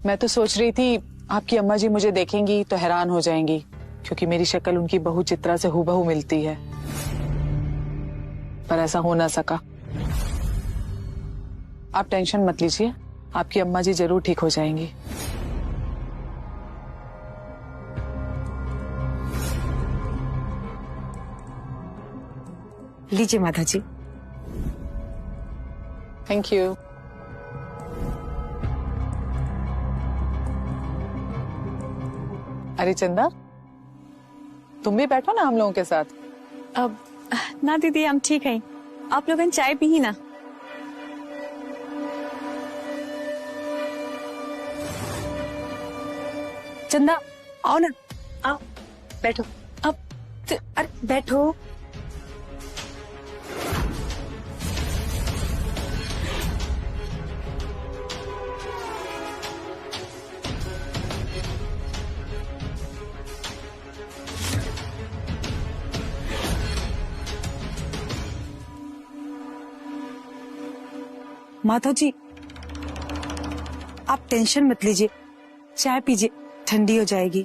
मैं तो सोच रही थी आपकी अम्मा जी मुझे देखेंगी तो हैरान हो जाएंगी, क्योंकि मेरी शक्ल उनकी बहू चित्रा से हूबहू मिलती है, पर ऐसा हो ना सका। आप टेंशन मत लीजिए, आपकी अम्मा जी जरूर ठीक हो जाएंगी। लीजिए माता जी। Thank you. अरे चंदा, तुम भी बैठो ना हम लोगों के साथ। अब ना दीदी, हम ठीक हैं। आप लोगों ने चाय पी ही ना? चंदा आओ ना, आओ बैठो। अब अरे बैठो। माता जी आप टेंशन मत लीजिए, चाय पीजिए, ठंडी हो जाएगी।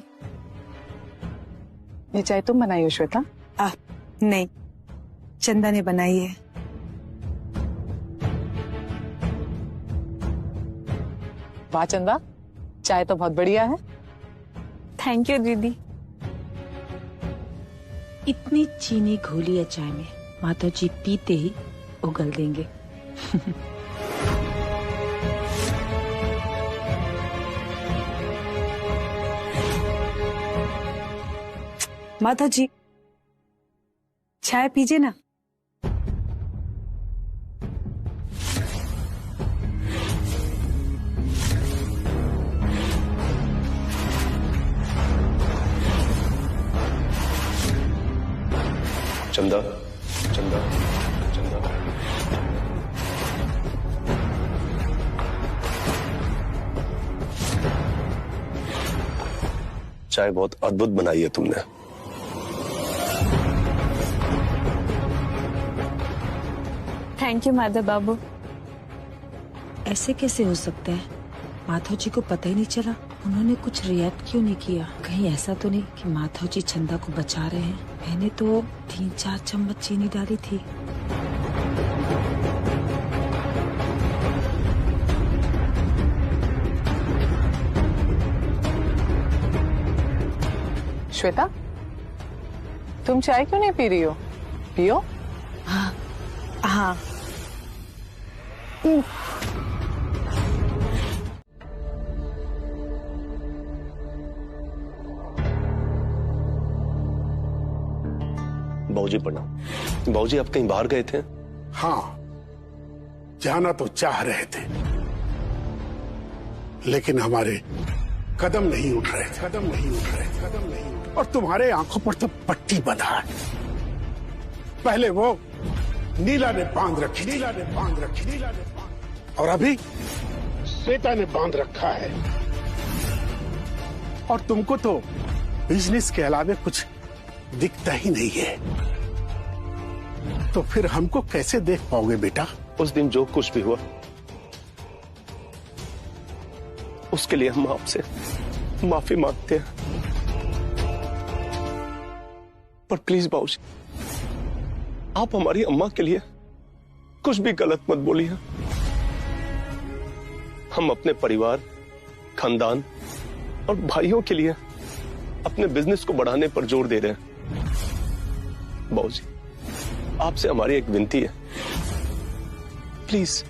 ये चाय तुम बनाई हो श्वेता? नहीं, चंदा ने बनाई है। वाह चंदा, चाय तो बहुत बढ़िया है। थैंक यू दीदी। इतनी चीनी घोली है चाय में, माता जी पीते ही उगल देंगे। माता जी चाय पीजिए ना। चंदा, चंदा, चंदा। चाय बहुत अद्भुत बनाई है तुमने। थैंक यू माधव बाबू। ऐसे कैसे हो सकता है? माधव जी को पता ही नहीं चला, उन्होंने कुछ रिएक्ट क्यों नहीं किया? कहीं ऐसा तो नहीं कि माधव जी चंदा को बचा रहे हैं? मैंने तो 3-4 चम्मच चीनी डाली थी। श्वेता, तुम चाय क्यों नहीं पी रही हो? पियो। हाँ हाँ। बाबूजी प्रणाम। बाबूजी आप कहीं बाहर गए थे? हाँ, जाना तो चाह रहे थे, लेकिन हमारे कदम नहीं उठ रहे थे, कदम नहीं उठ रहे थे, कदम नहीं उठ रहे। और तुम्हारे आंखों पर तो पट्टी बंधा है। पहले वो नीला ने बांध रखी, नीला ने बांध रखी, नीला ने बांध, और अभी श्वेता ने बांध रखा है। और तुमको तो बिजनेस के अलावे कुछ दिखता ही नहीं है, तो फिर हमको कैसे देख पाओगे बेटा? उस दिन जो कुछ भी हुआ उसके लिए हम आपसे माफी मांगते हैं, पर प्लीज बाबूजी आप हमारी अम्मा के लिए कुछ भी गलत मत बोलिए। हम अपने परिवार, खानदान और भाइयों के लिए अपने बिजनेस को बढ़ाने पर जोर दे रहे हैं। बाबूजी आपसे हमारी एक विनती है, प्लीज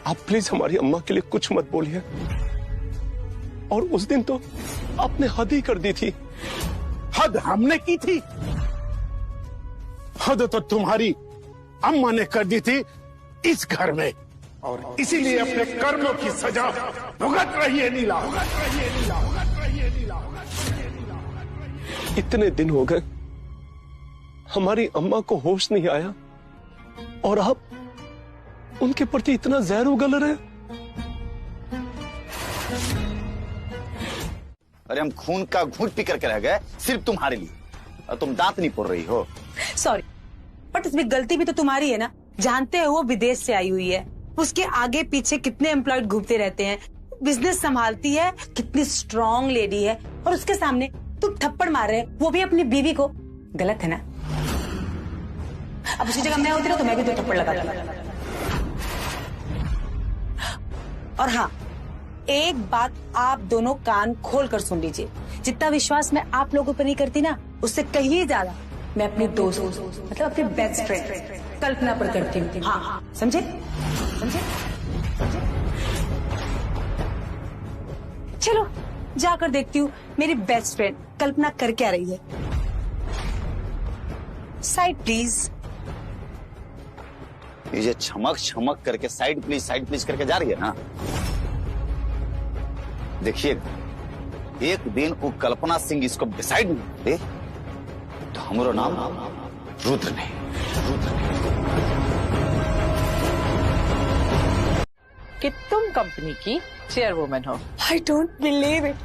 आप प्लीज हमारी अम्मा के लिए कुछ मत बोलिए। और उस दिन तो आपने हद ही कर दी थी। हद हमने की थी? हद तो तुम्हारी अम्मा ने कर दी थी इस घर में, और इसीलिए अपने कर्मों की सजा भुगत रही है नीला, भुगत रही है नीला, भुगत रही है नीला, भुगत रही है नीला। इतने दिन हो गए हमारी अम्मा को होश नहीं आया और आप उनके प्रति इतना जहर उगल रहे हैं। अरे हम खून का घूंट पी करके रह गए सिर्फ तुम्हारे लिए, और तुम दांत नहीं फोड़ रही हो। सॉरी, बट इसमें गलती भी तो तुम्हारी है ना। जानते हो वो विदेश से आई हुई है, उसके आगे पीछे कितने एम्प्लॉयड घूमते रहते हैं, बिजनेस संभालती है, कितनी स्ट्रांग लेडी है, और उसके सामने तुम थप्पड़ मार रहे, वो भी अपनी बीवी को। गलत है ना? अब उसी जगह मैं होती ना तो मैं भी तो थप्पड़ लगाती। और हाँ, एक बात आप दोनों कान खोल कर सुन लीजिए, जितना विश्वास मैं आप लोगों पर नहीं करती ना, उससे कहीं ज्यादा मैं अपनी दोस्त मतलब अपनी बेस्ट फ्रेंड कल्पना पर करती हूँ। हाँ, समझे? समझे? चलो जाकर देखती हूँ मेरी बेस्ट फ्रेंड कल्पना कर क्या रही है। Side please. ये जो छमक करके साइड प्लीज करके जा रही है ना, देखिए एक दिन को कल्पना सिंह इसको डिसाइड नहीं दे तो हमारा नाम रुद्र नहीं। कि तुम कंपनी की चेयरवुमन हो। I don't believe it.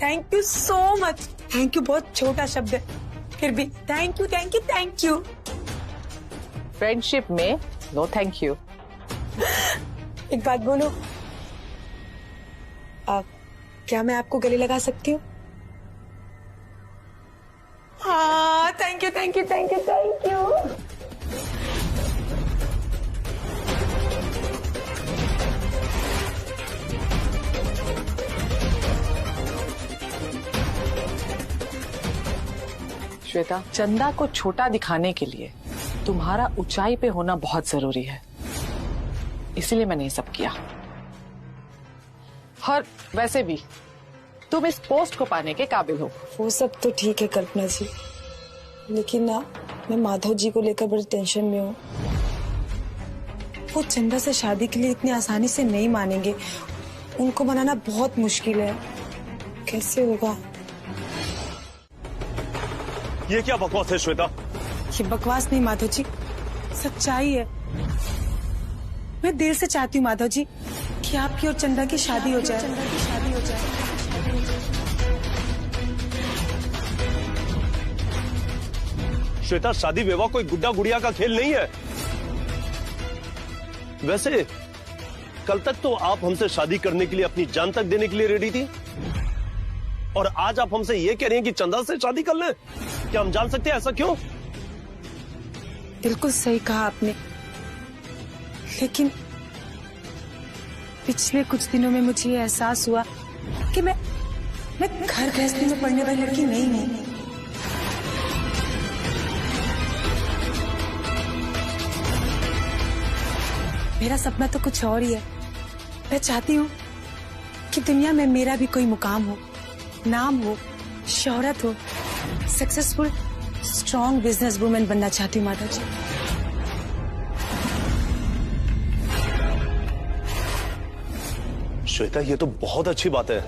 Thank you so much. Thank you बहुत छोटा शब्द है, फिर भी thank you thank you thank you. Friendship में नो थैंक यू। एक बात बोलो, क्या मैं आपको गले लगा सकती हूँ? हाँ, thank you thank you thank you thank you. Shweta, चंदा को छोटा दिखाने के लिए तुम्हारा ऊंचाई पे होना बहुत जरूरी है, इसीलिए मैंने ये सब किया। और वैसे भी तुम इस पोस्ट को पाने के काबिल हो। वो सब तो ठीक है कल्पना जी, लेकिन ना मैं माधव जी को लेकर बड़ी टेंशन में हूँ। वो चंदा से शादी के लिए इतनी आसानी से नहीं मानेंगे, उनको मनाना बहुत मुश्किल है। कैसे होगा? ये क्या बकवास है श्वेता? ये बकवास नहीं माधव जी, सच्चाई है। मैं दिल से चाहती हूँ माधव जी कि आपकी और चंदा की शादी हो जाए। श्वेता, शादी विवाह कोई गुड्डा गुड़िया का खेल नहीं है। वैसे कल तक तो आप हमसे शादी करने के लिए अपनी जान तक देने के लिए रेडी थी, और आज आप हमसे ये कह रही हैं कि चंदा से शादी कर लें। क्या हम जान सकते हैं ऐसा क्यों? बिल्कुल सही कहा आपने, लेकिन पिछले कुछ दिनों में मुझे ये एहसास हुआ कि मैं घर गृहस्थी में पड़ने वाली लड़की नहीं हूं। मेरा सपना तो कुछ और ही है। मैं चाहती हूँ कि दुनिया में मेरा भी कोई मुकाम हो, नाम हो, शोहरत हो, सक्सेसफुल स्ट्रॉन्ग बिजनेस वुमेन बनना चाहती हूँ माता जी। श्वेता, ये तो बहुत अच्छी बात है।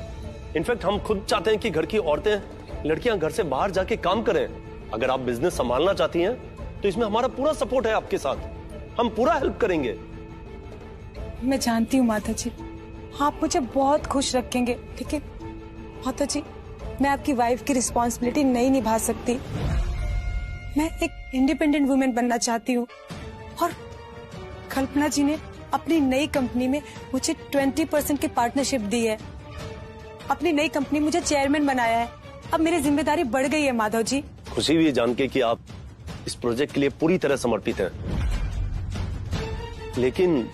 इनफैक्ट हम खुद चाहते हैं कि घर की औरतें, लड़कियां घर से बाहर जाके काम करें। अगर आप बिजनेस संभालना चाहती हैं तो इसमें हमारा पूरा सपोर्ट है आपके साथ, हम पूरा हेल्प करेंगे। मैं जानती हूँ माता जी, आप मुझे बहुत खुश रखेंगे, लेकिन माता जी मैं आपकी वाइफ की रिस्पॉन्सिबिलिटी नहीं निभा सकती। मैं एक इंडिपेंडेंट वुमेन बनना चाहती हूँ, और कल्पना जी ने अपनी नई कंपनी में मुझे 20% की पार्टनरशिप दी है। अपनी नई कंपनी मुझे चेयरमैन बनाया है। अब मेरी जिम्मेदारी बढ़ गई है माधव जी। खुशी भी जान के कि आप इस प्रोजेक्ट के लिए पूरी तरह समर्पित हैं, लेकिन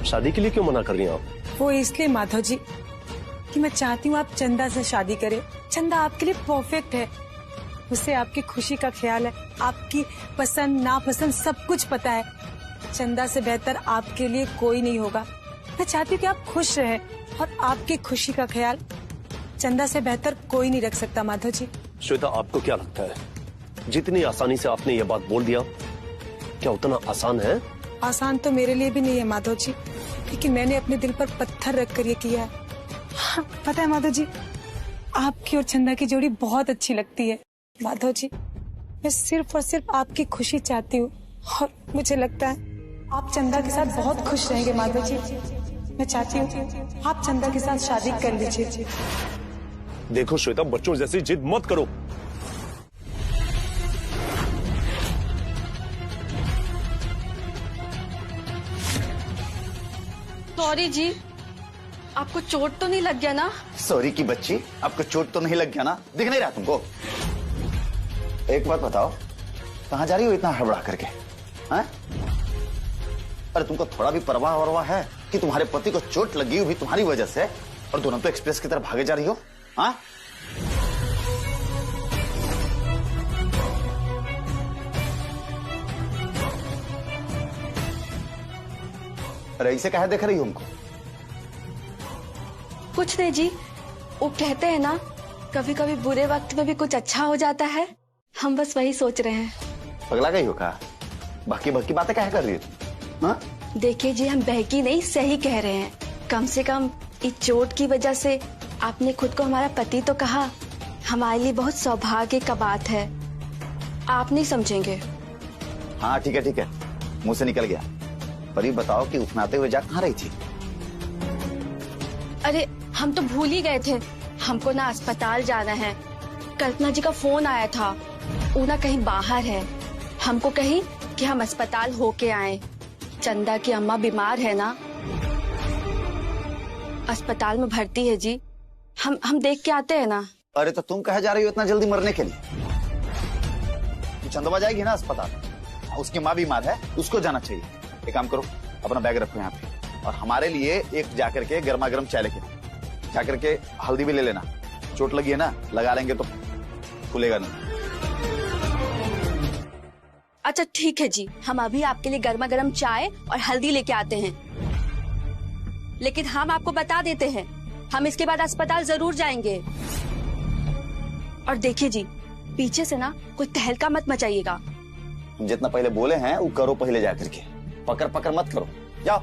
शादी के लिए क्यों मना कर रही हैं आप? वो इसलिए माधव जी कि मैं चाहती हूँ आप चंदा से शादी करें। चंदा आपके लिए परफेक्ट है, उसे आपकी खुशी का ख्याल है, आपकी पसंद नापसंद सब कुछ पता है। चंदा से बेहतर आपके लिए कोई नहीं होगा। मैं चाहती हूँ कि आप खुश रहें, और आपकी खुशी का ख्याल चंदा से बेहतर कोई नहीं रख सकता माधव जी। श्वेता, आपको क्या लगता है जितनी आसानी से आपने ये बात बोल दिया, क्या उतना आसान है? आसान तो मेरे लिए भी नहीं है माधव जी, लेकिन मैंने अपने दिल पर पत्थर रखकर ये किया है। हाँ, पता है माधव जी, आपकी और चंदा की जोड़ी बहुत अच्छी लगती है। माधव जी, मैं सिर्फ और सिर्फ आपकी खुशी चाहती हूँ, और मुझे लगता है आप चंदा के साथ बहुत खुश रहेंगे माधव जी। मैं चाहती हूँ आप चंदा के साथ शादी कर लीजिए। देखो श्वेता, बच्चों जैसी जिद मत करो। सॉरी जी, आपको चोट तो नहीं लग गया ना? सॉरी की बच्ची, आपको चोट तो नहीं लग गया ना? दिख नहीं रहा तुमको? एक बात बताओ, कहाँ जा रही हो इतना हड़बड़ा करके? हाँ? अरे तुमको थोड़ा भी परवाह वरवाह है कि तुम्हारे पति को चोट लगी हुई तुम्हारी वजह से, और दोनों तो एक्सप्रेस की तरफ भागे जा रही हो? हाँ? अरे ऐसे कहे देख रही हो हमको? कुछ नहीं जी, वो कहते हैं ना, कभी कभी बुरे वक्त में भी कुछ अच्छा हो जाता है। हम बस वही सोच रहे हैं। पगला गई हो का? बाकी बाकी बातें क्या कर रही हो तुम? हाँ? देखिए जी, हम बहकी नहीं सही कह रहे हैं। कम से कम इस चोट की वजह से आपने खुद को हमारा पति तो कहा, हमारे लिए बहुत सौभाग्य का बात है। आप नहीं समझेंगे। हाँ ठीक है ठीक है, मुंह से निकल गया। पर ये बताओ कि उठनाते हुए जा कहाँ रही थी? अरे हम तो भूल ही गए थे, हमको ना अस्पताल जाना है। कल्पना जी का फोन आया था, वो ना कहीं बाहर है। हमको कही कि हम अस्पताल होके आए। चंदा की अम्मा बीमार है ना, अस्पताल में भर्ती है जी। हम देख के आते हैं ना। अरे तो तुम कहा जा रही हो इतना जल्दी मरने के लिए? चंदवा जाएगी ना अस्पताल, उसकी माँ बीमार है, उसको जाना चाहिए। एक काम करो, अपना बैग रखो यहाँ पे, और हमारे लिए एक जाकर के गर्मा गर्म चाय लेके जाकर के हल्दी भी ले लेना। चोट लगी है ना, लगा लेंगे तो फूलेगा नहीं। अच्छा ठीक है जी, हम अभी आपके लिए गर्मा गर्म चाय और हल्दी लेके आते हैं। लेकिन हम आपको बता देते हैं, हम इसके बाद अस्पताल जरूर जाएंगे। और देखिए जी, पीछे से ना कोई तहलका मत मचाइएगा। जितना पहले बोले हैं वो करो, पहले जाकर के पकड़ पकड़ मत करो, जाओ।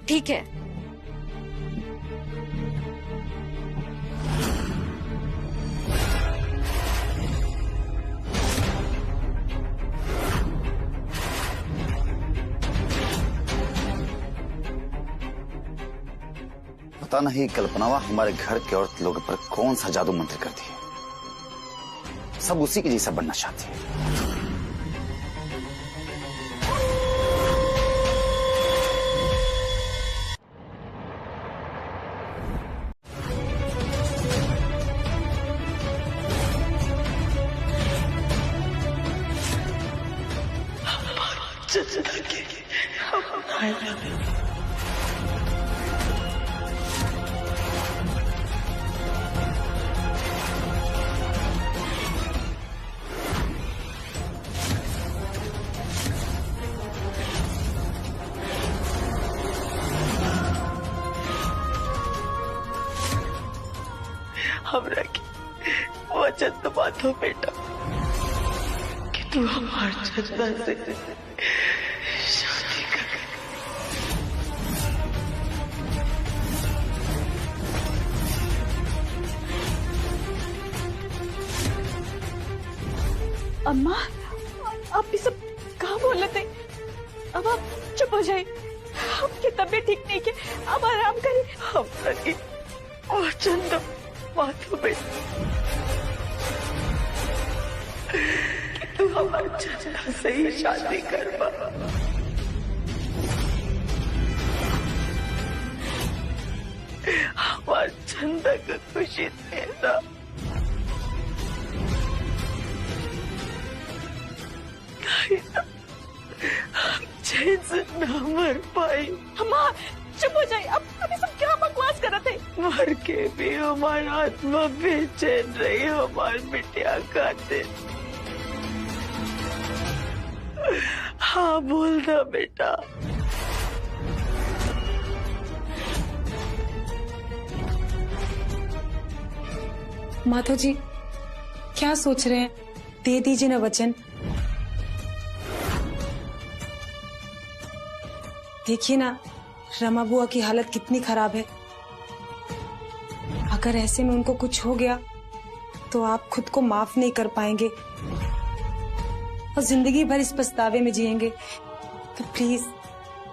ठीक है। पता नहीं कल्पनावा हमारे घर के औरत लोगों पर कौन सा जादू मंत्र करती है। सब उसी की जैसा बनना चाहती है। हमरा की वचन तो बात हो बेटा कि तू हमार चंदा से शादी कर। अम्मा, आप ये सब कहाँ बोल रहे थे? अब आप चुप हो जाए, आपकी तबीयत ठीक नहीं है, अब आराम करिए। हमरा की वचन तो बात हो बेटा कि तू हमार चंदा से ही शादी कर। हमार चंदा का खुशी देना। चैन से ना मर पाई। अम्मा चुप हो जाए, अब अभी सब क्या बकवास कर रहे थे? मर के भी हमारा आत्मा बेचैन रही, हमार बिटिया खाते। हाँ बोल ना बेटा। माधव जी क्या सोच रहे हैं? दे दीजिए ना वचन। देखिए ना रमा बुआ की हालत कितनी खराब है। अगर ऐसे में उनको कुछ हो गया तो आप खुद को माफ नहीं कर पाएंगे और जिंदगी भर इस पछतावे में जिएंगे। तो प्लीज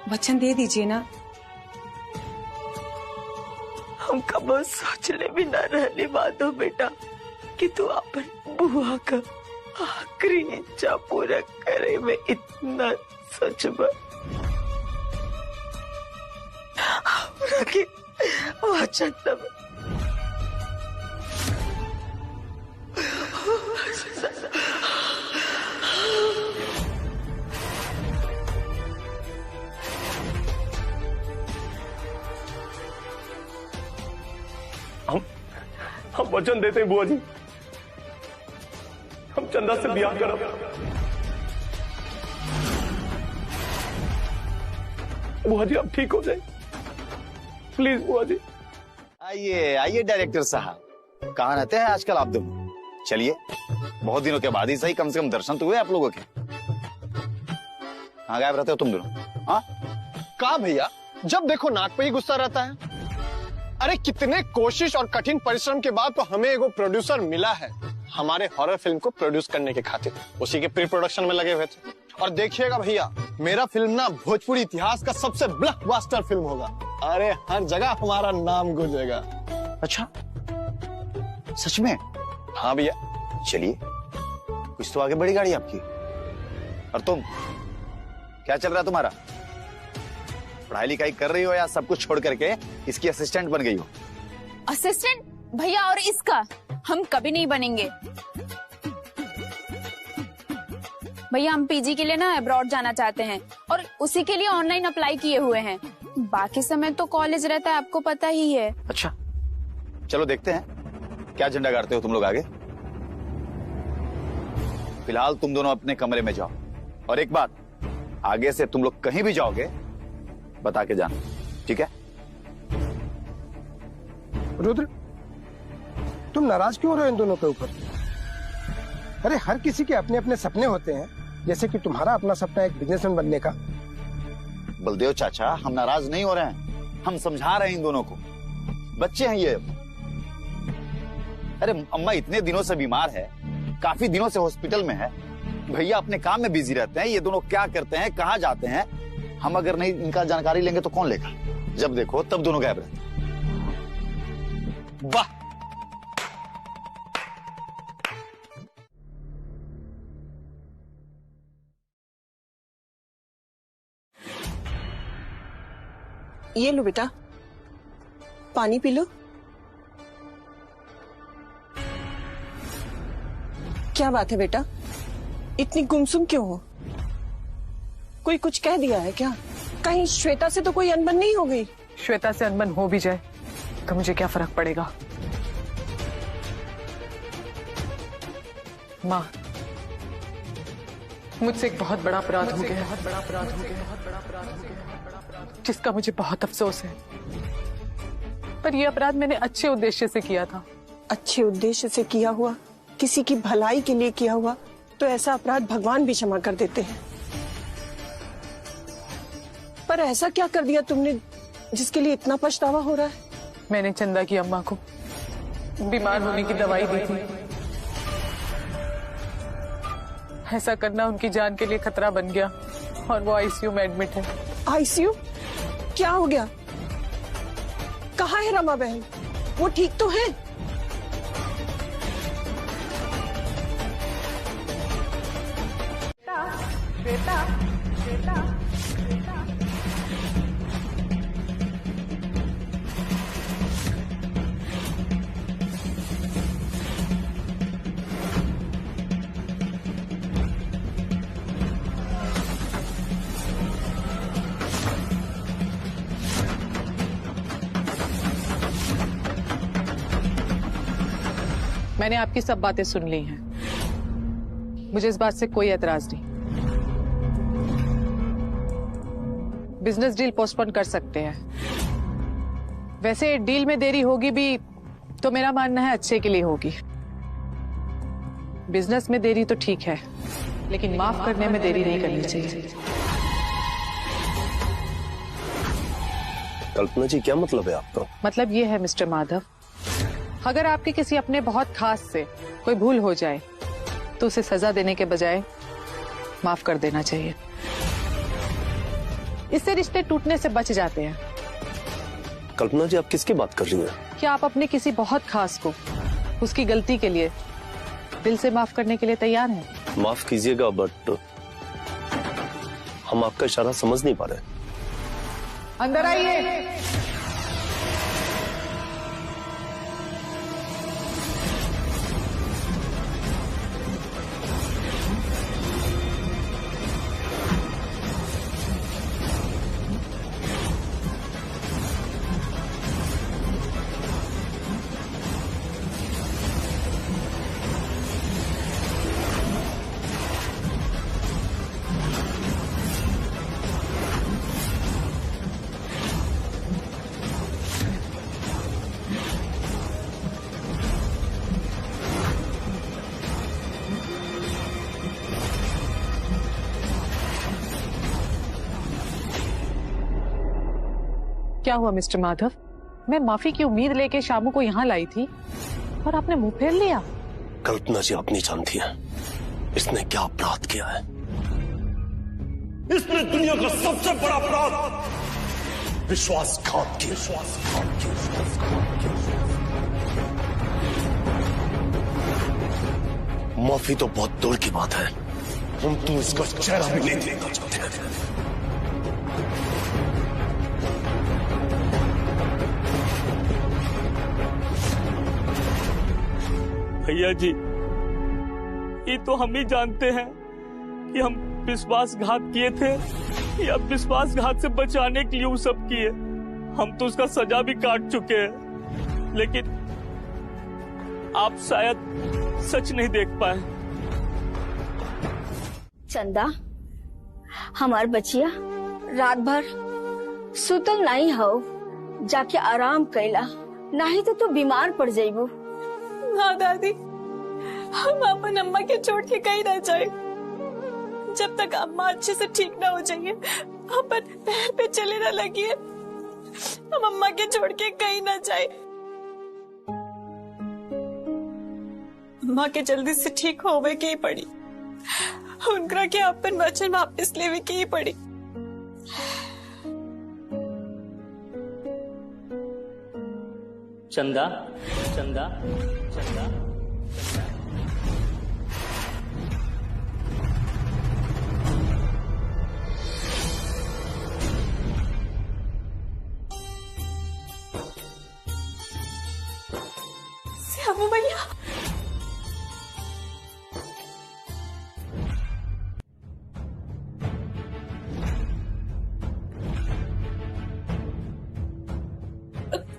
वचन दे दीजिए ना। हम कब सोचले भी ना रहली माधव बेटा कि तू अपन बुआ का आखिरी इच्छा पूरा करे में इतना सच वहाँ चंदा में हम वचन देते हैं बुआ जी, हम चंदा से ब्याह करब। बुआ जी आप ठीक हो जाए प्लीज बुआ जी। आइए आइए डायरेक्टर साहब, कहाँ रहते हैं आजकल आप दोनों? चलिए, बहुत दिनों के बाद ही सही, कम से कम दर्शन तो हुए आप लोगों के। कहाँ गायब रहते हो तुम दोनों? हाँ कहा भैया, जब देखो नाक पे ही गुस्सा रहता है। अरे कितने कोशिश और कठिन परिश्रम के बाद तो हमें एगो प्रोड्यूसर मिला है हमारे हॉरर फिल्म को प्रोड्यूस करने के खातिर। उसी के प्री प्रोडक्शन में लगे हुए थे। और देखिएगा भैया, मेरा फिल्म ना भोजपुरी इतिहास का सबसे ब्लॉकबस्टर फिल्म होगा। अरे हर जगह हमारा नाम गूंजेगा। अच्छा सच में? हाँ भैया। चलिए, कुछ तो आगे बढ़ी गाड़ी आपकी। और तुम, क्या चल रहा है तुम्हारा? पढ़ाई लिखाई कर रही हो या सब कुछ छोड़ करके इसकी असिस्टेंट बन गई हो? असिस्टेंट भैया, और इसका हम कभी नहीं बनेंगे भैया। हम पीजी के लिए ना अब्रॉड जाना चाहते हैं और उसी के लिए ऑनलाइन अप्लाई किए हुए हैं। बाकी समय तो कॉलेज रहता है, आपको पता ही है। अच्छा चलो देखते हैं क्या झंडा गाड़ते हो तुम लोग आगे। फिलहाल तुम दोनों अपने कमरे में जाओ, और एक बात, आगे से तुम लोग कहीं भी जाओगे बता के जाना, ठीक है? रुद्र, तुम नाराज क्यों हो रहे हो इन दोनों के ऊपर? अरे हर किसी के अपने अपने सपने होते हैं, जैसे कि तुम्हारा अपना सपना एक बिजनेसमैन बनने का। बलदेव चाचा, हम नाराज नहीं हो रहे हैं, हम समझा रहे हैं इन दोनों को। बच्चे हैं ये। अरे अम्मा इतने दिनों से बीमार है, काफी दिनों से हॉस्पिटल में है। भैया अपने काम में बिजी रहते हैं। ये दोनों क्या करते हैं, कहाँ जाते हैं, हम अगर नहीं इनका जानकारी लेंगे तो कौन लेगा? जब देखो तब दोनों गायब रहते हैं। वाह, ये लो बेटा, पानी पी लो। क्या बात है बेटा, इतनी गुमसुम क्यों हो? कोई कुछ कह दिया है क्या? कहीं श्वेता से तो कोई अनबन नहीं हो गई? श्वेता से अनबन हो भी जाए तो मुझे क्या फर्क पड़ेगा? माँ, मुझसे एक बहुत बड़ा अपराध हो गया, जिसका मुझे बहुत अफसोस है। पर यह अपराध मैंने अच्छे उद्देश्य से किया था। अच्छे उद्देश्य से किया हुआ, किसी की भलाई के लिए किया हुआ, तो ऐसा अपराध भगवान भी क्षमा कर देते हैं। पर ऐसा क्या कर दिया तुमने जिसके लिए इतना पछतावा हो रहा है? मैंने चंदा की अम्मा को बीमार होने की दवाई दी थी। ऐसा करना उनकी जान के लिए खतरा बन गया और वो आईसीयू में एडमिट है। आईसीयू? क्या हो गया? कहाँ है रमा बहन? वो ठीक तो है? श्वेता, श्वेता, श्वेता। मैंने आपकी सब बातें सुन ली हैं। मुझे इस बात से कोई एतराज नहीं। बिजनेस डील पोस्टपोन कर सकते हैं। वैसे डील में देरी होगी भी तो मेरा मानना है अच्छे के लिए होगी। बिजनेस में देरी तो ठीक है, लेकिन माफ करने में देरी नहीं करनी चाहिए। कल्पना जी, क्या मतलब है आपका? मतलब ये है मिस्टर माधव, अगर आपके किसी अपने बहुत खास से कोई भूल हो जाए तो उसे सजा देने के बजाय माफ कर देना चाहिए। इससे रिश्ते टूटने से बच जाते हैं। कल्पना जी, आप किसकी बात कर रही हैं? क्या आप अपने किसी बहुत खास को उसकी गलती के लिए दिल से माफ करने के लिए तैयार हैं? माफ कीजिएगा, बट हम आपका इशारा समझ नहीं पा रहे। अंदर आइए। क्या हुआ मिस्टर माधव? मैं माफी की उम्मीद लेके शामू को यहाँ लाई थी और आपने मुंह फेर लिया। कल्पना जी आप नहीं जानती है इसने क्या अपराध किया है। इसने दुनिया का सबसे बड़ा अपराध विश्वासघात किया। माफी तो बहुत दूर की बात है, हम तो इसका चेहरा भी नहीं देखना चाहते हैं। भैया जी ये तो हम ही जानते हैं कि हम विश्वासघात किए थे या विश्वासघात से बचाने के लिए वो सब किए। हम तो उसका सजा भी काट चुके हैं, लेकिन आप शायद सच नहीं देख पाए। चंदा हमार बचिया रात भर सुतल नहीं हो, जाके आराम कैला, नहीं तो तू बीमार पड़ जाइबू। हाँ दादी, हम अपन अम्मा के छोड़ के कहीं ना जाए। जब तक अम्मा अच्छे से ठीक ना हो जाइए, अपन पैर पे चले ना लगिए, हम अम्मा के छोड़ के कहीं ना जाए। अम्मा के जल्दी से ठीक होवे के ही पड़ी, उनका के अपन वचन वापस लेवे के ही पड़ी। चंदा चंदा चंदा श्यामू भैया,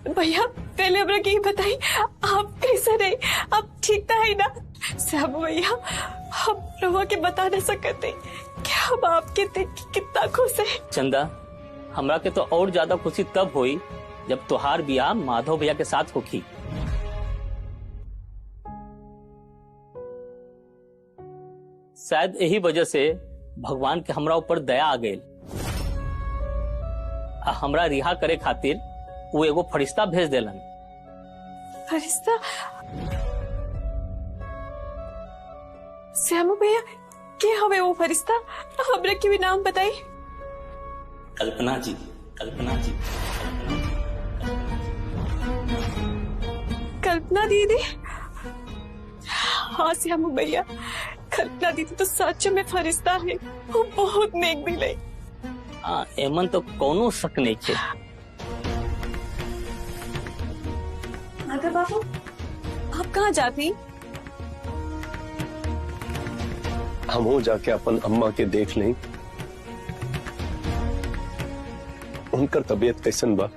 भैया पहले हमरा के बताई आप कैसे रहे, आप ठीक तो है ना? श्यामू भैया हम रवा के बता नहीं सकते कि हम आपके देख के कितना खुश है। चंदा हमरा के तो और ज्यादा खुशी तब हुई जब तुहार बियाह माधव भैया के साथ होखी। शायद यही वजह से भगवान के हमरा ऊपर दया आ गई, हमरा रिहा करे खातिर वो एगो फरिश्ता भेज देलन। फरिश्ता? श्यामू भैया के हवे वो फरिश्ता? हमरा के भी नाम बताई। कल्पना जी, कल्पना जी, कल्पना दीदी। हाँ श्यामू भैया, कल्पना दीदी तो सच में फरिश्ता है, वो बहुत नेक दिल है। हाँ एमन तो कोनो शक नहीं है। माधव बाबू आप कहाँ जाती? हम हो जाके अपन अम्मा के देख लें, उनका तबीयत कैसन बा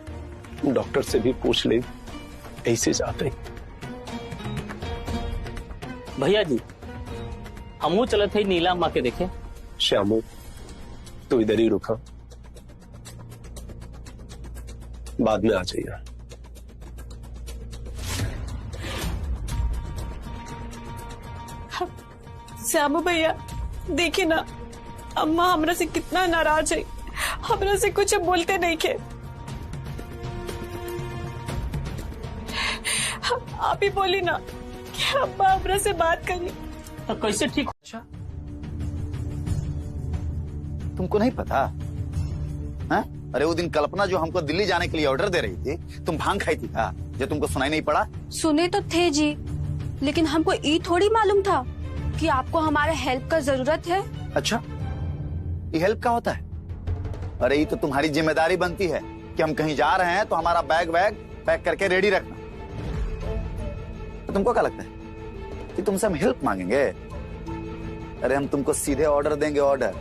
डॉक्टर से भी पूछ ले, ऐसे जाते। भैया जी हमू चलत है नीला अम्मा के देखे। श्यामू तू इधर ही रुका, बाद में आ जाइए। श्यामू भैया देखिए ना, अम्मा हमरा से कितना नाराज है, हमरा से कुछ बोलते नहीं के। आप ही बोली ना कि अम्मा हमरा से बात करी तो कैसे ठीक? अच्छा तुमको नहीं पता? हाँ? अरे वो दिन कल्पना जो हमको दिल्ली जाने के लिए ऑर्डर दे रही थी, तुम भांग खाई थी क्या? जो तुमको सुनाई नहीं पड़ा? सुने तो थे जी, लेकिन हमको ये थोड़ी मालूम था कि आपको हमारे हेल्प का जरूरत है। अच्छा ये हेल्प का होता है? अरे ये तो तुम्हारी जिम्मेदारी बनती है कि हम कहीं जा रहे हैं तो हमारा बैग वैग पैक करके रेडी रखना। तो तुमको क्या लगता है कि तुमसे हम हेल्प मांगेंगे? अरे हम तुमको सीधे ऑर्डर देंगे, ऑर्डर।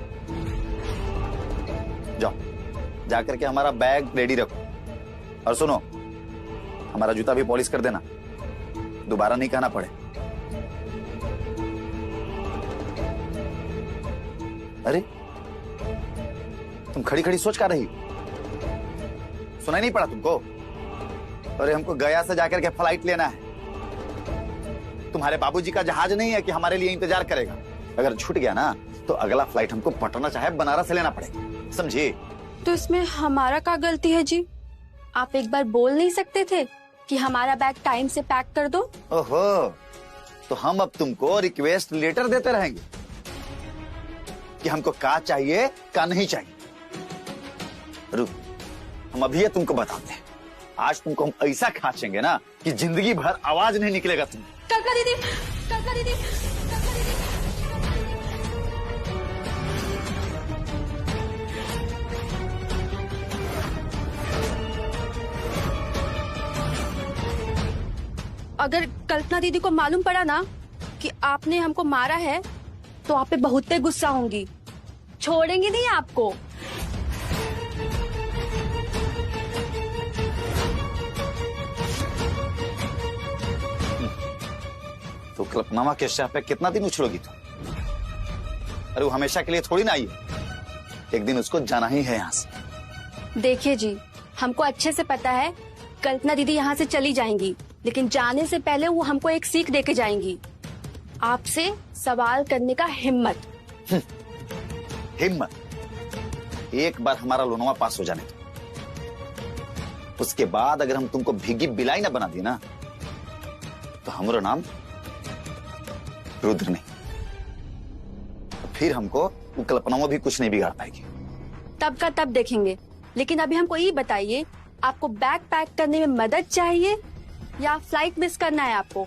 जाओ जाकर के हमारा बैग रेडी रखो, और सुनो हमारा जूता भी पॉलिश कर देना, दोबारा नहीं कहना पड़े। अरे तुम खड़ी खड़ी सोच क्या रही? सुनाई नहीं पड़ा तुमको? अरे हमको गया से जाकर के फ्लाइट लेना है। तुम्हारे बाबूजी का जहाज नहीं है कि हमारे लिए इंतजार करेगा। अगर छूट गया ना तो अगला फ्लाइट हमको पटना चाहे बनारस से लेना पड़ेगा, समझे? तो इसमें हमारा क्या गलती है जी? आप एक बार बोल नहीं सकते थे कि हमारा बैग टाइम से पैक कर दो? ओहो, तो हम अब तुमको रिक्वेस्ट लेटर देते रहेंगे कि हमको क्या चाहिए क्या नहीं चाहिए। रुक, हम अभी ये तुमको बताते हैं। आज तुमको हम ऐसा खाचेंगे ना कि जिंदगी भर आवाज नहीं निकलेगा तुम। कल्पना दीदी, कल्पना दीदी, कल्पना दीदी। अगर कल्पना दीदी को मालूम पड़ा ना कि आपने हमको मारा है तो आप पे बहुत गुस्सा होंगी, छोड़ेंगी नहीं आपको। तो कल्पना के शह पे कितना दिन उछलोगी तुम? अरे वो हमेशा के लिए थोड़ी ना आई है, एक दिन उसको जाना ही है यहाँ से। देखिए जी, हमको अच्छे से पता है कल्पना दीदी यहाँ से चली जाएंगी, लेकिन जाने से पहले वो हमको एक सीख देके जाएंगी। आपसे सवाल करने का हिम्मत। हिम्मत? एक बार हमारा लोनवा पास हो जाने दो, उसके बाद अगर हम तुमको भीगी बिलाई ना बना दी ना तो हमारा नाम रुद्र नहीं, तो फिर हमको वो कल्पना में भी कुछ नहीं बिगाड़ पाएगी। तब का तब देखेंगे, लेकिन अभी हमको ये बताइए, आपको बैग पैक करने में मदद चाहिए या फ्लाइट मिस करना है आपको?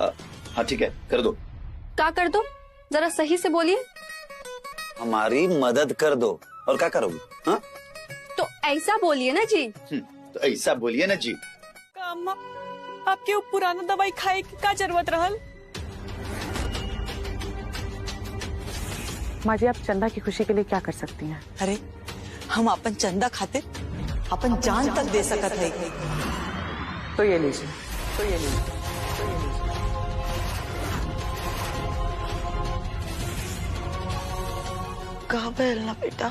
हाँ ठीक है, कर दो। क्या कर दो? जरा सही से बोलिए। हमारी मदद कर दो। और क्या करोगी? हाँ? तो ऐसा बोलिए ना जी। तो ऐसा बोलिए ना जी। अम्मा, आपके वो पुराना दवाई खाए की क्या जरूरत रहल? माँ जी, आप चंदा की खुशी के लिए क्या कर सकती हैं? अरे हम अपन चंदा खातिर अपन जान तक दे सकत है। तो ये लीजिए, तो ये लीजिए। कहा बैल ना बेटा,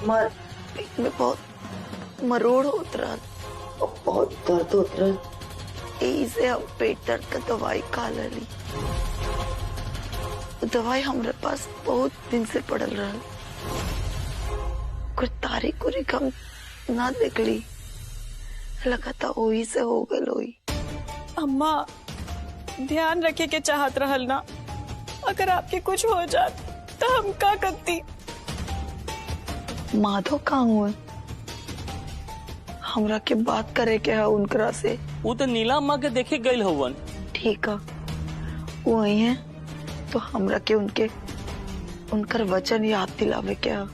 मर पेट में बहुत मरोड़ होत रहा और बहुत दर्द होत रहा, यही से हम पेट दर्द का दवाई खा ली। दवाई हमारे पास बहुत दिन से पड़ल रहा, कुछ तारीख उरीख हम ना देख ली, लगा था वही से हो गए लोई। अम्मा, ध्यान रखे के चाहत रहल ना, अगर आपके कुछ हो जात तो हम क्या करती? माधव कहाँ हुए? हमरा के बात करे के है उनकरा से। वो तो नीला अम्मा के देखे गई हवन। ठीक है, वही है तो हमरा के उनकर वचन याद दिलावे के है।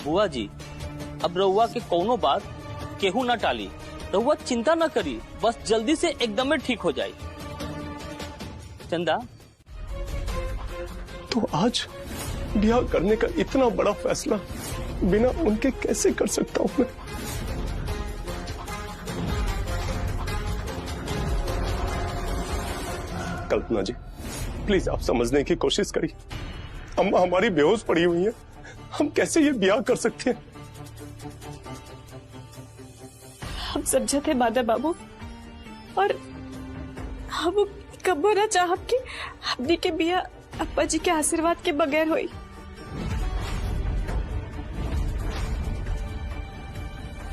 बुआ जी, अब रउआ के कोनो बात केहू ना टाली, रउआ चिंता ना करी, बस जल्दी से एकदम ठीक हो जाए। चंदा, तो आज ब्याह करने का इतना बड़ा फैसला बिना उनके कैसे कर सकता हूं मैं? कल्पना जी, प्लीज आप समझने की कोशिश करिए। अम्मा हमारी बेहोश पड़ी हुई है, हम कैसे ये ब्याह कर सकते हैं? हम समझे थे माधव बाबू, और हम कबो ना चाहब कि अपनी के बिया अप्पा जी के आशीर्वाद के बगैर हुई।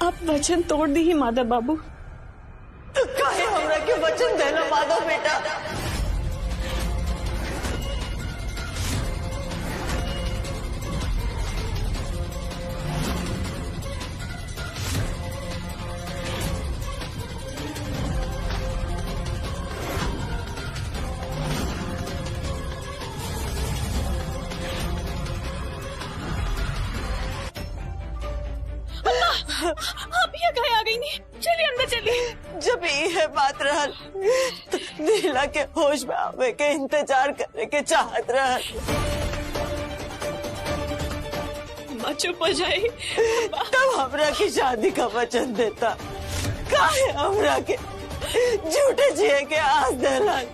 आप वचन तोड़ दी ही माधव बाबू। तो काहे हमरा के वचन देना माधव बेटा? आप यहाँ कहीं आ गई नहीं? चलिए अंदर चलिए। जब ये है बात रहल तो नीला के होश में आवे के इंतजार करने के चाहत रहल। माँ चुप हो जाए। तब हमरा की शादी का वचन देता, काहे हमरा के झूठे जिए के आस देलन?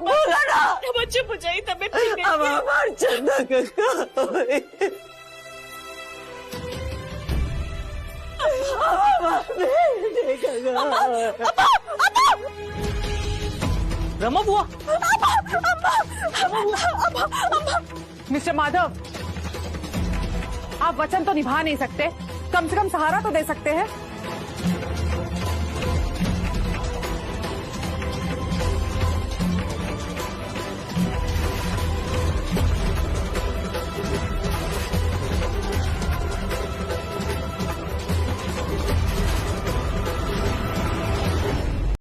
बोला ना, चुप हो जाए, तबीयत ठीक नहीं। अब हमार चंदा का होए? रमा बुआ, मिस्टर माधव, आप वचन तो निभा नहीं सकते, कम से कम सहारा तो दे सकते हैं।